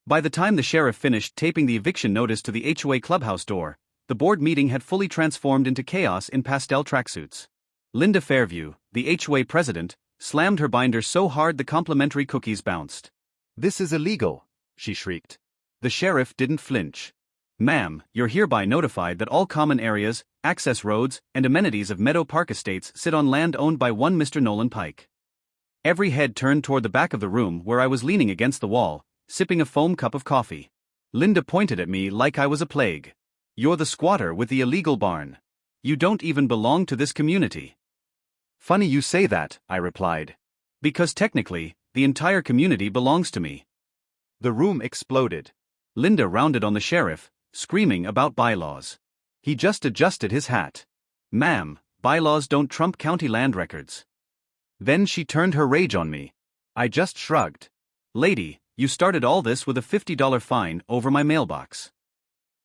By the time the sheriff finished taping the eviction notice to the HOA clubhouse door, the board meeting had fully transformed into chaos in pastel tracksuits. Linda Fairview, the HOA president, slammed her binder so hard the complimentary cookies bounced. "This is illegal," she shrieked. The sheriff didn't flinch. "Ma'am, you're hereby notified that all common areas, access roads, and amenities of Meadow Park Estates sit on land owned by one Mr. Nolan Pike." Every head turned toward the back of the room where I was leaning against the wall, sipping a foam cup of coffee. Linda pointed at me like I was a plague. "You're the squatter with the illegal barn. You don't even belong to this community." "Funny you say that," I replied. "Because technically, the entire community belongs to me." The room exploded. Linda rounded on the sheriff, screaming about bylaws. He just adjusted his hat. "Ma'am, bylaws don't trump county land records." Then she turned her rage on me. I just shrugged. "Lady, you started all this with a $50 fine over my mailbox."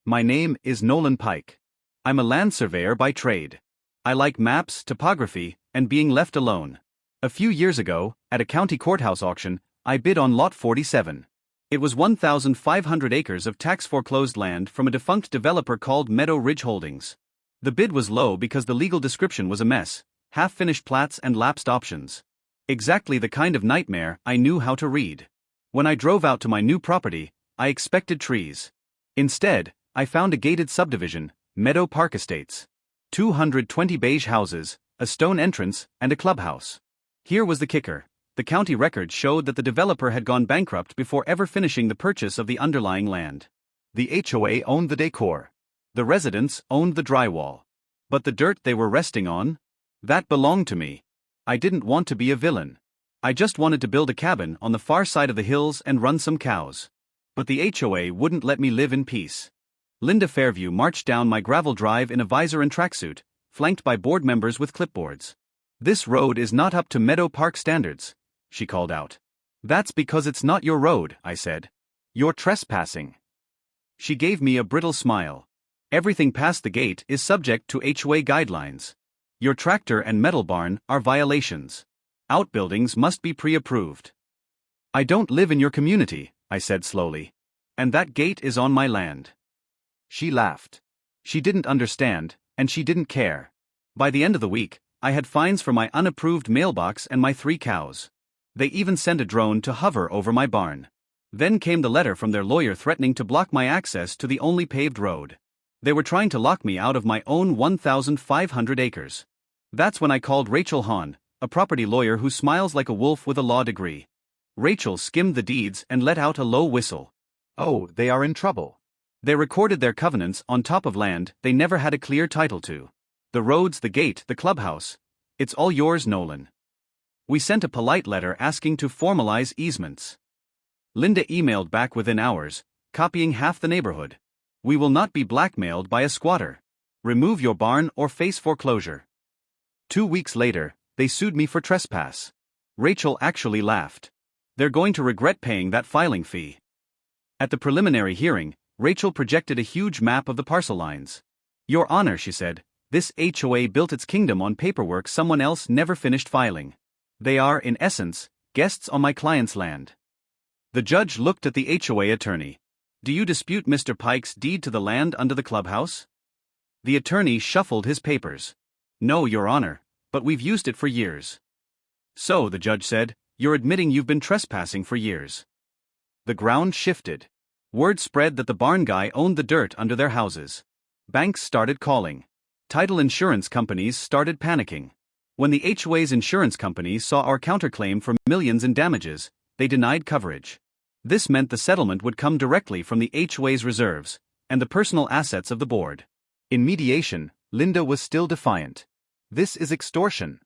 "My name is Nolan Pike. I'm a land surveyor by trade. I like maps, topography, and being left alone. A few years ago, at a county courthouse auction, I bid on Lot 47. It was 1,500 acres of tax-foreclosed land from a defunct developer called Meadow Ridge Holdings. The bid was low because the legal description was a mess, half-finished plats and lapsed options. Exactly the kind of nightmare I knew how to read. When I drove out to my new property, I expected trees. Instead, I found a gated subdivision, Meadow Park Estates. 220 beige houses, a stone entrance, and a clubhouse. Here was the kicker. The county records showed that the developer had gone bankrupt before ever finishing the purchase of the underlying land. The HOA owned the decor. The residents owned the drywall. But the dirt they were resting on? That belonged to me. I didn't want to be a villain. I just wanted to build a cabin on the far side of the hills and run some cows. But the HOA wouldn't let me live in peace. Linda Fairview marched down my gravel drive in a visor and tracksuit, flanked by board members with clipboards. "This road is not up to Meadow Park standards," she called out. "That's because it's not your road," I said. "You're trespassing." She gave me a brittle smile. "Everything past the gate is subject to HOA guidelines. Your tractor and metal barn are violations. Outbuildings must be pre-approved." "I don't live in your community," I said slowly. "And that gate is on my land." She laughed. She didn't understand, and she didn't care. By the end of the week, I had fines for my unapproved mailbox and my 3 cows. They even sent a drone to hover over my barn. Then came the letter from their lawyer threatening to block my access to the only paved road. They were trying to lock me out of my own 1,500 acres. That's when I called Rachel Hahn, a property lawyer who smiles like a wolf with a law degree. Rachel skimmed the deeds and let out a low whistle. "Oh, they are in trouble." They recorded their covenants on top of land they never had a clear title to. The roads, the gate, the clubhouse. "It's all yours, Nolan." We sent a polite letter asking to formalize easements. Linda emailed back within hours, copying half the neighborhood. "We will not be blackmailed by a squatter. Remove your barn or face foreclosure." 2 weeks later, they sued me for trespass. Rachel actually laughed. "They're going to regret paying that filing fee." At the preliminary hearing, Rachel projected a huge map of the parcel lines. "Your Honor," she said, "this HOA built its kingdom on paperwork someone else never finished filing. They are, in essence, guests on my client's land." The judge looked at the HOA attorney. "Do you dispute Mr. Pike's deed to the land under the clubhouse?" The attorney shuffled his papers. "No, Your Honor, but we've used it for years." "So," the judge said, "you're admitting you've been trespassing for years." The ground shifted. Word spread that the barn guy owned the dirt under their houses. Banks started calling. Title insurance companies started panicking. When the HOA's insurance companies saw our counterclaim for millions in damages, they denied coverage. This meant the settlement would come directly from the HOA's reserves and the personal assets of the board. In mediation, Linda was still defiant. "This is extortion."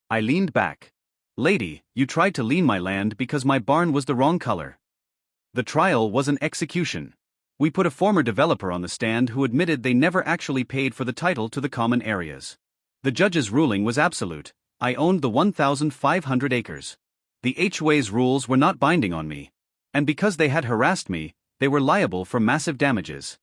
I leaned back. "Lady, you tried to lien my land because my barn was the wrong color." The trial was an execution. We put a former developer on the stand who admitted they never actually paid for the title to the common areas. The judge's ruling was absolute. I owned the 1,500 acres. The HOA's rules were not binding on me. And because they had harassed me, they were liable for massive damages.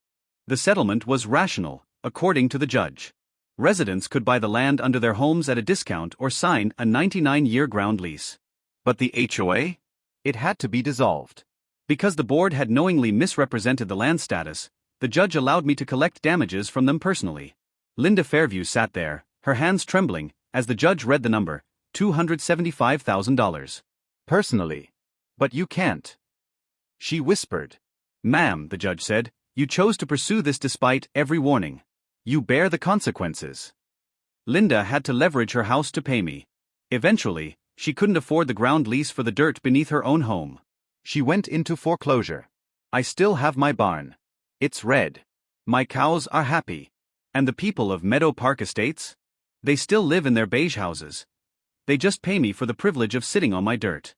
The settlement was rational, according to the judge. Residents could buy the land under their homes at a discount or sign a 99-year ground lease. But the HOA? It had to be dissolved. Because the board had knowingly misrepresented the land status, the judge allowed me to collect damages from them personally. Linda Fairview sat there, her hands trembling, as the judge read the number, $275,000. Personally. But you can't. She whispered. Ma'am, the judge said, you chose to pursue this despite every warning. You bear the consequences. Linda had to leverage her house to pay me. Eventually, she couldn't afford the ground lease for the dirt beneath her own home. She went into foreclosure. I still have my barn. It's red. My cows are happy. And the people of Meadow Park Estates? They still live in their beige houses. They just pay me for the privilege of sitting on my dirt.